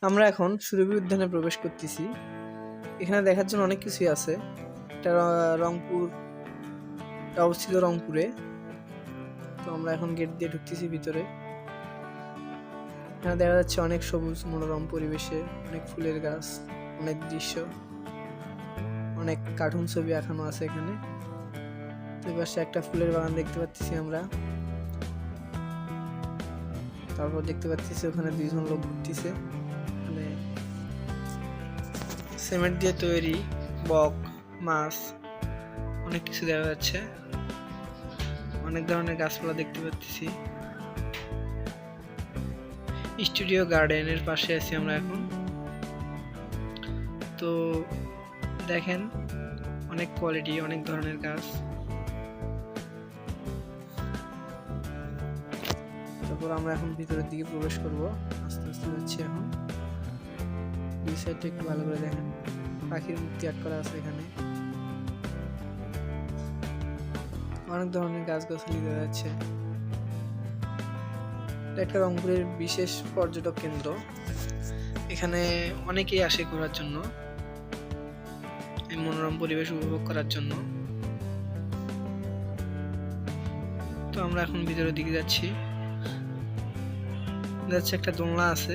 আমরা এখন সুরভি উদ্যানে প্রবেশ করতেছি। এখানে দেখার জন্য অনেক কিছুই আছে। এটা রংপুর, এটা অবস্থিত রংপুরে। তো আমরা এখন গেট দিয়ে ঢুকতেছি ভিতরে। এখানে দেখা যাচ্ছে অনেক সবুজ মনোরম পরিবেশে, অনেক ফুলের গাছ, অনেক দৃশ্য, অনেক কার্টুন ছবি আঁকানো আছে এখানে। তো পাশে একটা ফুলের বাগান দেখতে পাচ্ছি আমরা। তারপর দেখতে পাচ্ছি ওখানে দুইজন লোক ঘুরতেছে। মানে সিমেন্ট দিয়ে তৈরি বক, মাছ, অনেক কিছু দেখা যাচ্ছে। অনেক ধরনের গাছপালা দেখতে পাচ্ছি। স্টুডিও গার্ডেনের পাশে আছি আমরা এখন। তো দেখেন অনেক কোয়ালিটি, অনেক ধরনের গাছ। তারপর আমরা এখন ভিতরের দিকে প্রবেশ করব। আস্তে আস্তে যাচ্ছি এখন। দুই সাইডটা একটু ভালো করে দেখেন, পাখির মূর্তি আঁক করা আছে এখানে। অনেক ধরনের গাছগাছালি দেখা যাচ্ছে। একটা রংপুরের বিশেষ পর্যটক কেন্দ্র। এখানে অনেকেই আসে ঘোরার জন্য, এই মনোরম পরিবেশ উপভোগ করার জন্য। তো আমরা এখন ভিতরের দিকে যাচ্ছি। একটা দোলনা আছে,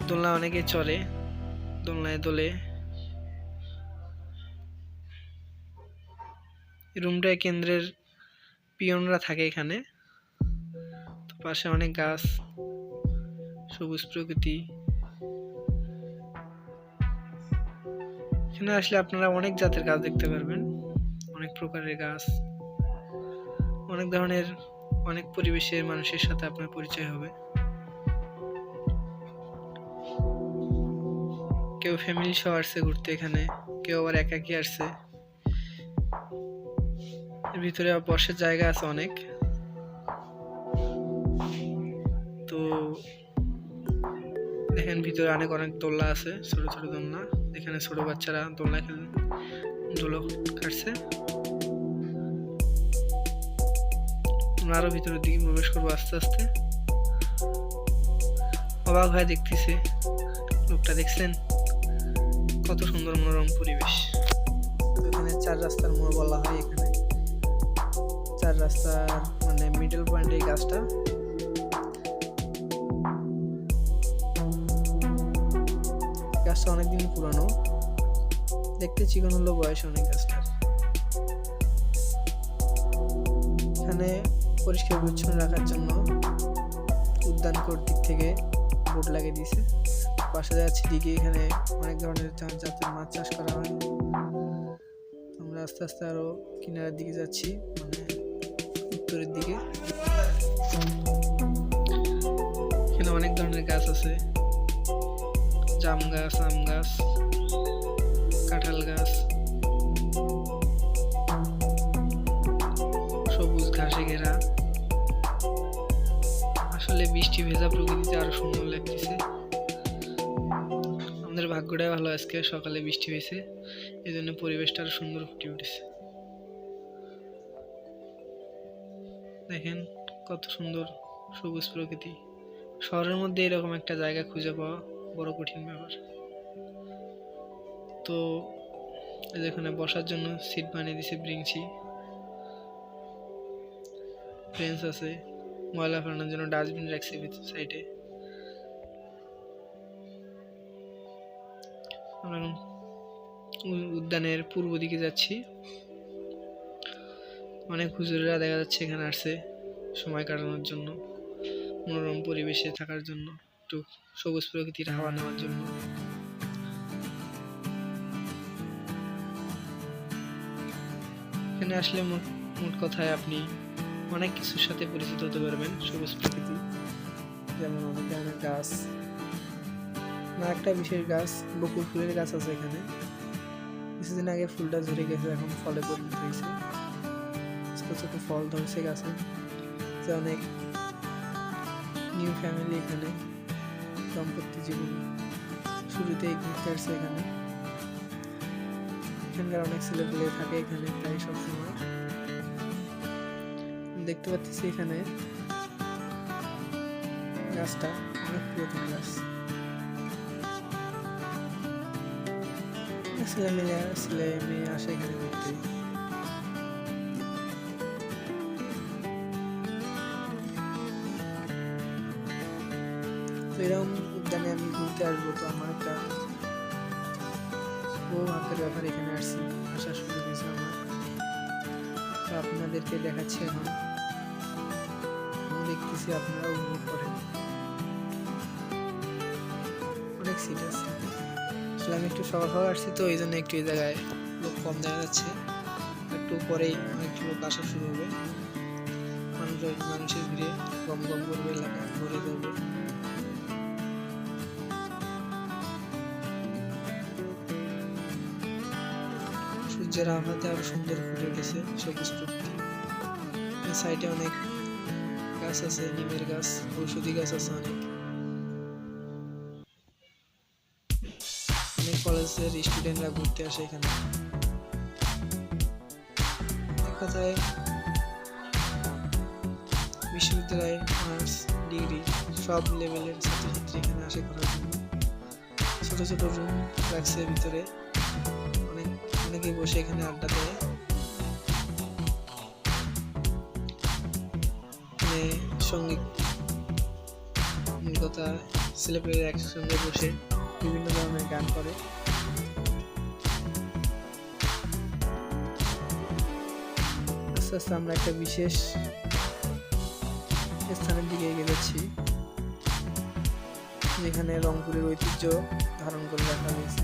দোলনা অনেকে চড়ে, দোলনায় দোলে। রুমটায় কেন্দ্রের পিয়নরা থাকে এখানে। তো পাশে অনেক গাছ, সবুজ প্রকৃতি। এখানে আসলে আপনারা অনেক জাতের গাছ দেখতে পারবেন, অনেক প্রকারের গাছ, অনেক ধরনের, অনেক পরিবেশের মানুষের সাথে আপনার পরিচয় হবে। কেউ ফ্যামিলি সহ আসছে ঘুরতে এখানে, কেউ আবার একাকি আসছে। এর ভিতরে বসার জায়গা আছে অনেক। তো দেখেন ভিতরে অনেক দোলনা আছে, ছোট ছোট দোলনা। এখানে ছোট বাচ্চারা দোলনা দোলক কাটছে। আমরা আরো ভিতরের দিকে প্রবেশ করবো আস্তে আস্তে। অবাক হয়ে দেখতেছে লোকটা, দেখছেন কত সুন্দর মনোরম পরিবেশ। এখানে চার রাস্তার মোড় বলা হয়। এখানে চার রাস্তার মানে মিডল পয়েন্ট এই গাছটা। গাছটা অনেকদিন পুরানো, দেখতে চিকন হলো, বয়স অনেক গাছটার। এখানে পরিষ্কার পরিচ্ছন্ন রাখার জন্য উদ্যান কর্তৃক থেকে বোর্ড লাগিয়ে দিয়েছে। পাশে যাচ্ছে দিকে, এখানে অনেক ধরনের জাতের মাছ চাষ করা হয়। আমরা আস্তে আস্তে আরো কিনারের দিকে যাচ্ছি, মানে উত্তরের দিকে। এখানে অনেক ধরনের গাছ আছে, জাম গাছ, আম গাছ, কাঁঠাল গাছ, সবুজ ঘাসে ঘেরা। আসলে বৃষ্টি ভেজা প্রকৃতিতে আরো সুন্দর লাগতেছে। আমাদের ভাগ্যটাই ভালো, আজকে সকালে বৃষ্টি হয়েছে, এই জন্য পরিবেশটা আরো সুন্দর ফুটে উঠেছে। দেখেন কত সুন্দর সবুজ প্রকৃতি। শহরের মধ্যে এরকম একটা জায়গা খুঁজে পাওয়া বড় কঠিন ব্যাপার। তো এখানে বসার জন্য সিট বানিয়ে দিছে, ব্রিঞ্চি, বেঞ্চ আছে, ময়লা ফেলানোর জন্য ডাস্টবিন রাখছে সাইডে। আমরা উদ্যানের পূর্ব দিকে যাচ্ছি। অনেক হুজুরেরা দেখা যাচ্ছে এখানে আসছে সময় কাটানোর জন্য, মনোরম পরিবেশে থাকার জন্য, একটু সবুজ প্রকৃতির হাওয়া নেওয়ার জন্য। এখানে আসলে মোট কথায় আপনি অনেক কিছুর সাথে পরিচিত হতে পারবেন। সবুজ প্রকৃতি, যেমন অনেক ধরনের গাছ, না একটা বিশেষ গাছ, বকুল ফুলের গাছ আছে এখানে। কিছুদিন আগে ফুলটা ঝরে গেছে, এখন ফলে পরিণত হয়েছে। ছোট ছোট ফল ধরছে গাছে। যে অনেক নিউ ফ্যামিলি এখানে, দাম্পত্য জীবন শুরুতেই ঘুরতে আসছে এখানে। এখানকার অনেক ছেলেপেলে থাকে এখানে প্রায় সবসময়। দেখতে পাচ্ছি এখানে গাছটা অনেক পুরাতন গাছ। ছেলে মেয়ে আসে এখানে ঘুরতে। তো এরকম উদ্যানে আমি ঘুরতে আসবো, তো আমার একটা হাতের ব্যাপার, এখানে আসার সুযোগ হয়েছে আমার। তো আপনাদেরকে দেখাচ্ছি এখন, আমি দেখতেছি আপনারা উপভোগ করেন। অনেক সিট আছে, আসলে আমি একটু সকাল সকাল আসছি তো এই জন্য একটু এই জায়গায় লোক কম দেখা যাচ্ছে। একটু পরেই অনেক লোক আসা শুরু হবে, মানুষের ভিড়ে গম গম করবে, এলাকা ভরে যাবে। সূর্যের আলোতে আরো সুন্দর ফুটে উঠেছে সবুজ প্রকৃতি। সাইডে অনেক গাছ আছে, নিমের গাছ, ঔষধি গাছ আছে অনেক। অনেক কলেজের স্টুডেন্টরা ঘুরতে আসে এখানে। এক কথায় বিশ্ববিদ্যালয়ে অনার্স, ডিগ্রি সব লেভেলের ছাত্রছাত্রী এখানে আসে ঘোরার জন্য। ছোট ছোট রুম রাখছে ভিতরে, অনেকেই বসে এখানে আড্ডা দেয়। সঙ্গীত, কথা, ছেলেপেলেরা একসঙ্গে বসে বিভিন্ন ধরনের গান করে। আস্তে আস্তে আমরা একটা বিশেষ স্থানের দিকে এগিয়ে যাচ্ছি, যেখানে রংপুরের ঐতিহ্য ধারণ করে রাখা হয়েছে।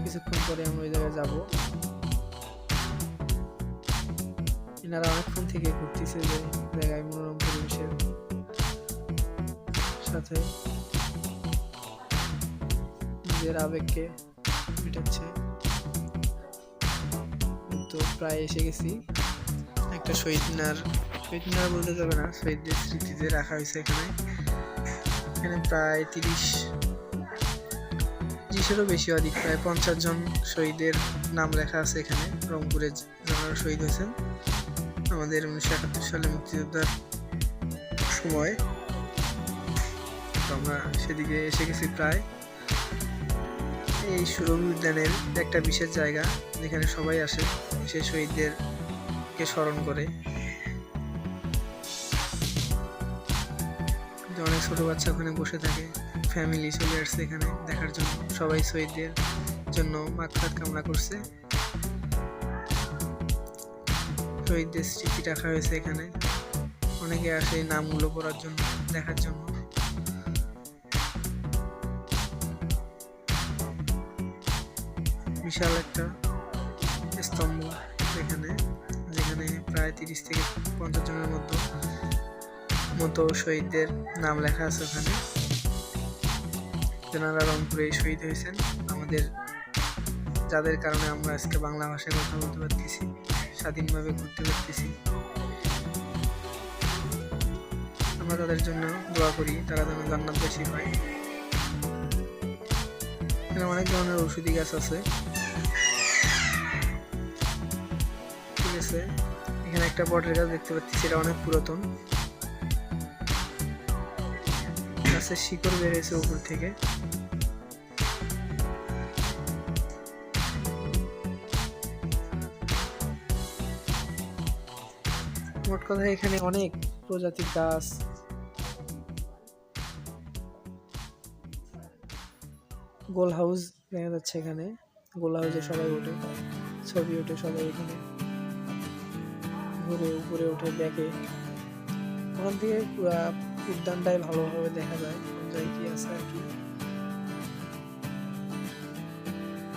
কিছুক্ষণ পরে আমরা ওই জায়গায় যাব। এনারা অনেকক্ষণ থেকে ঘুরতেছে যে জায়গায়, মনোরম পরিবেশের সাথে নিজের আবেগকে মেটাচ্ছে। তো প্রায় এসে গেছি। একটা শহীদ মিনার বলতে যাবে না, শহীদদের স্মৃতিতে রাখা হয়েছে এখানে। প্রায় 30-30-এরও বেশি, অধিক প্রায় 50 জন শহীদের নাম লেখা আছে এখানে। রংপুরে যারা শহীদ হয়েছেন আমাদের 1971 সালে মুক্তিযোদ্ধার সময়। তো আমরা সেদিকে এসে গেছি প্রায়। এই সুরভি উদ্যানের একটা বিশেষ জায়গা, যেখানে সবাই আসে সেই শহীদদেরকে স্মরণ করে। অনেক ছোট বাচ্চা ওখানে বসে থাকে, ফ্যামিলি চলে আসছে এখানে দেখার জন্য। সবাই শহীদদের জন্য মাগফিরাত কামনা করছে। শহীদদের স্মৃতি রাখা হয়েছে এখানে। অনেকে আসে এই নামগুলো পড়ার জন্য, দেখার জন্য। বিশাল একটা স্তম্ভ যেখানে প্রায় 30-50 জনের মতো শহীদদের নাম লেখা আছে ওখানে, যারা রংপুরে শহীদ হয়েছেন আমাদের, যাদের কারণে আমরা আজকে বাংলা ভাষায় কথা বলতে পারতেছি, স্বাধীনভাবে ঘুরতে পারতেছি। আমরা তাদের জন্য দোয়া করি, তারা যেন জান্নাত বেশি পায়। এখানে অনেক ধরনের ঔষধি গাছ আছে, ঠিক আছে। এখানে একটা বটের গাছ দেখতে পাচ্ছি, এটা অনেক পুরাতন। গাছের শিকড় বেরিয়েছে উপর থেকে। মোট কথা এখানে অনেক প্রজাতির গাছ, গোল হাউস দেখা যাচ্ছে এখানে। গোল হাউসে সবাই ওঠে, ছবি ওঠে, সবাই এখানে ঘুরে উপরে ওঠে দেখে। ওখান থেকে পুরো উদ্যানটাই ভালোভাবে দেখা যায়, কোন জায়গায় কি আছে আর কি।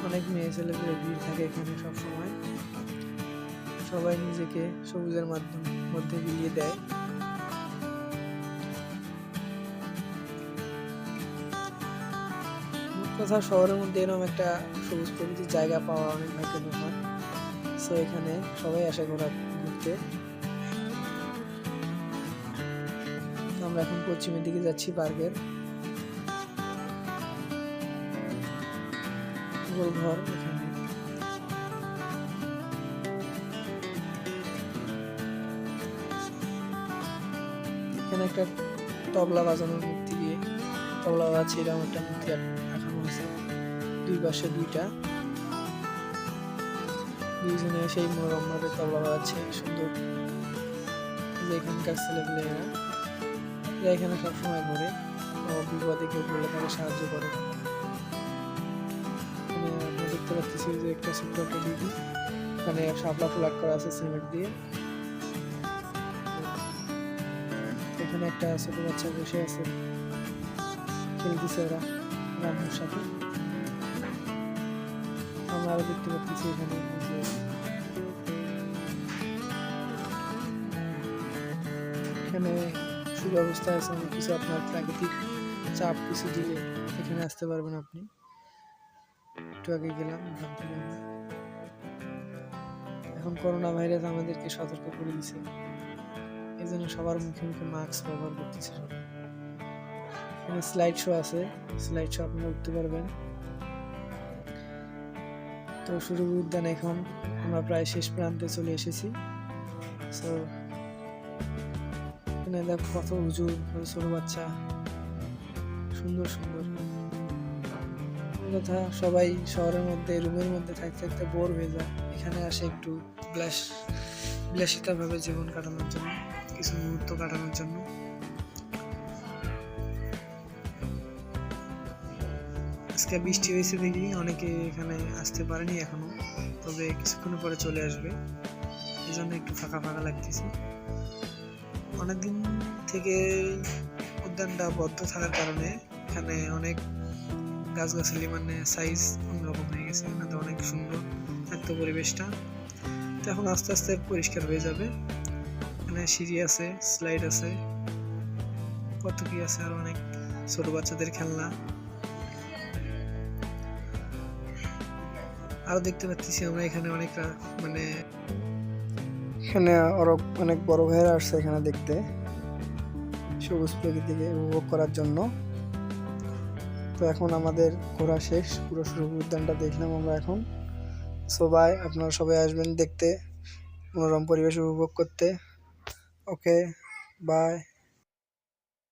অনেক মেয়ে ছেলেপেলে ভিড় থাকে এখানে সব সময়। সবাই নিজেকে সবুজের মধ্যে বিলিয়ে দেয়। কথা শহরের মধ্যে এরকম একটা সবুজ প্রকৃতির জায়গা পাওয়া অনেক ভাগ্যের ব্যাপার। সো এখানে সবাই আসে ঘুরতে। আমরা এখন পশ্চিমের দিকে যাচ্ছি, পার্কের গোলঘর। এখানে একটা তবলা বাজানোর মূর্তি দিয়ে, তবলা বাজাচ্ছে এরকম একটা মূর্তি রাখানো হয়েছে, দুই পাশে দুইটা। দুইজনে সেই মনোরমভাবে তবলা বাজাচ্ছে সুন্দর। যে এখানকার ছেলেপেলেরা এরা এখানে সবসময় ঘোরে, বিপদে কেউ পড়লে তারা সাহায্য করে। এখানে আমরা দেখতে পাচ্ছি যে একটা ছোট্ট একটা দিদি, এখানে শাপলা ফ্ল্যাট করা আছে সিমেন্ট দিয়ে। এখানে একটা ছোট বাচ্চা বসে আছে, খেলতেছে ওরা রামুর সাথে। আমরা আরো দেখতে পাচ্ছি এখানে যে এখানে সুব্যবস্থা আছে অনেক কিছু। আপনার প্রাকৃতিক চাপ কিছু দিলে এখানে আসতে পারবেন আপনি। একটু আগে গেলাম এখান থেকে আমরা। এখন করোনা ভাইরাস আমাদেরকে সতর্ক করে দিছে, এই জন্য সবার মুখে মুখে মাস্ক ব্যবহার করতেছে সব। এখানে স্লাইড শো আছে, স্লাইড শো আপনারা উঠতে পারবেন। তো সুরভি উদ্যান এখন আমরা প্রায় শেষ প্রান্তে চলে এসেছি। সো এখানে দেখো কত হুজুর, ছোট বাচ্চা, সুন্দর সুন্দর কথা। সবাই শহরের মধ্যে রুমের মধ্যে থাকতে থাকতে বোর হয়ে যায়, এখানে আসে একটু বিলাসিতা ভাবে জীবন কাটানোর জন্য, কিছু মুহূর্ত কাটানোর জন্য। আজকে বৃষ্টি হয়েছে দেখি অনেকে এখানে আসতে পারেনি এখনো, তবে কিছুক্ষণ পরে চলে আসবে, এই জন্য একটু ফাঁকা ফাঁকা লাগতেছে। অনেকদিন থেকে উদ্যানটা বদ্ধ থাকার কারণে এখানে অনেক গাছগাছালি মানে সাইজ অন্যরকম হয়ে গেছে। এখানে অনেক সুন্দর থাকতো পরিবেশটা, তো এখন আস্তে আস্তে পরিষ্কার হয়ে যাবে। এখানে সিঁড়ি আছে, স্লাইড আছে, কত কি আছে, আর অনেক ছোট বাচ্চাদের খেলনা। আরো দেখতে পাচ্ছি আমরা এখানে অনেক মানে এখানে আরো অনেক বড় ভাইরা আসছে এখানে দেখতে, সবুজ প্রকৃতিকে উপভোগ করার জন্য। তো এখন আমাদের ঘোরা শেষ, পুরো সুরভি উদ্যানটা দেখলাম আমরা এখন। সবাই আপনারা সবাই আসবেন দেখতে, মনোরম পরিবেশ উপভোগ করতে। ওকে, বাই।